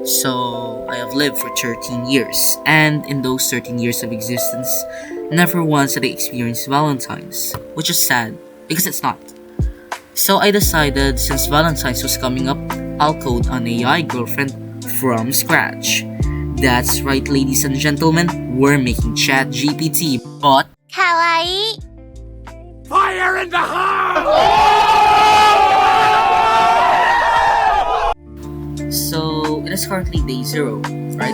So I have lived for 13 years, and in those 13 years of existence, never once did I experience Valentine's, which is sad because it's not. So I decided since Valentine's was coming up, I'll code an AI girlfriend from scratch. That's right, ladies and gentlemen, we're making ChatGPT, but かわいい Fire in the hole! so it is currently day 0, right?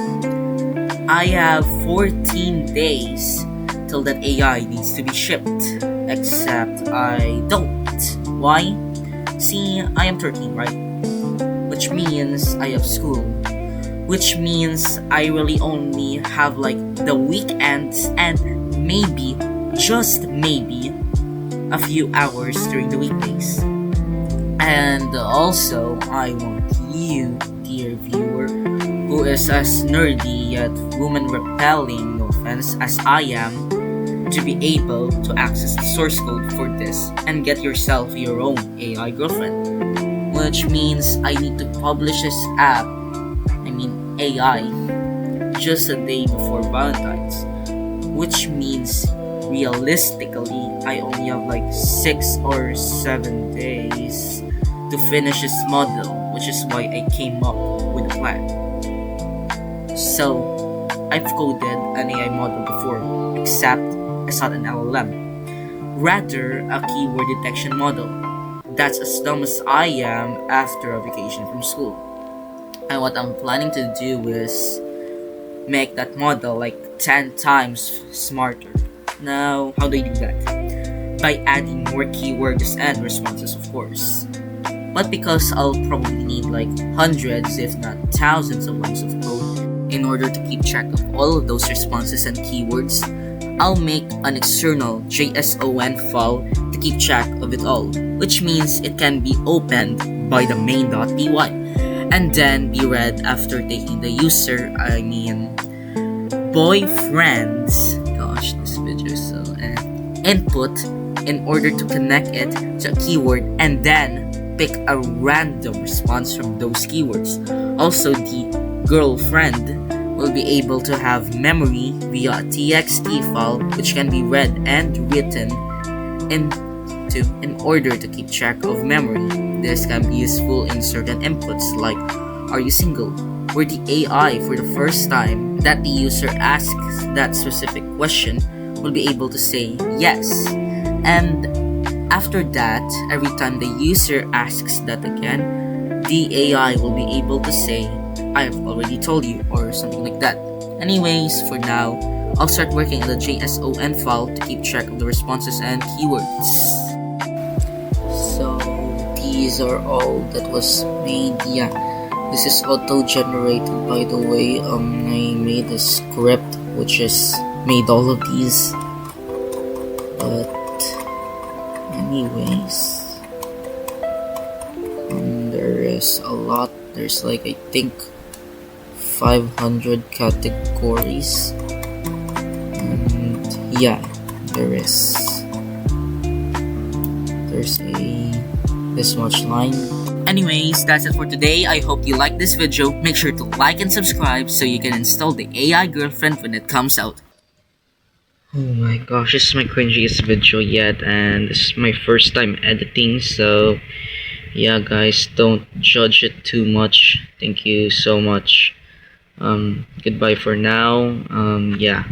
I have 14 days till that AI needs to be shipped, except I don't. Why? See, I am 13, right? Which means I have school. Which means I really only have like the weekends and maybe, just maybe, a few hours during the weekdays. And also, I want you, dear viewer, who is as nerdy yet woman repelling, no offense, as I am, to be able to access the source code for this and get yourself your own AI girlfriend. Which means I need to publish this app, AI, just a day before Valentine's. Which means realistically, I only have like 6 or 7 days to finish this model, which is why I came up with a plan. So, I've coded an AI model before, except it's not an LLM, rather a keyword detection model. That's as dumb as I am after a vacation from school. And what I'm planning to do is make that model like 10 times smarter. Now, how do I do that? By adding more keywords and responses, of course. But because I'll probably need like hundreds, if not thousands of lines of code in order to keep track of all of those responses and keywords, I'll make an external JSON file to keep track of it all, which means it can be opened by the main.py and then be read after taking the boyfriend's this video is so input in order to connect it to a keyword and then pick a random response from those keywords. Also, the girlfriend will be able to have memory via a txt file which can be read and written in order to keep track of memory. This can be useful in certain inputs like, are you single? Where the AI, for the first time that the user asks that specific question, will be able to say yes. And after that, every time the user asks that again, the AI will be able to say, I have already told you, or something like that. Anyways, for now, I'll start working on the JSON file to keep track of the responses and keywords. So, these are all that was made. Yeah, this is auto-generated, by the way. I made a script which is made all of these. But anyways, there is a lot. There's like, I think, 500 categories. And yeah, there's this much line. Anyways, that's it for today. I hope you liked this video. Make sure to like and subscribe so you can install the AI girlfriend when it comes out. Oh my gosh, this is my cringiest video yet, and this is my first time editing, so yeah guys, don't judge it too much. Thank you so much. Goodbye for now. Yeah.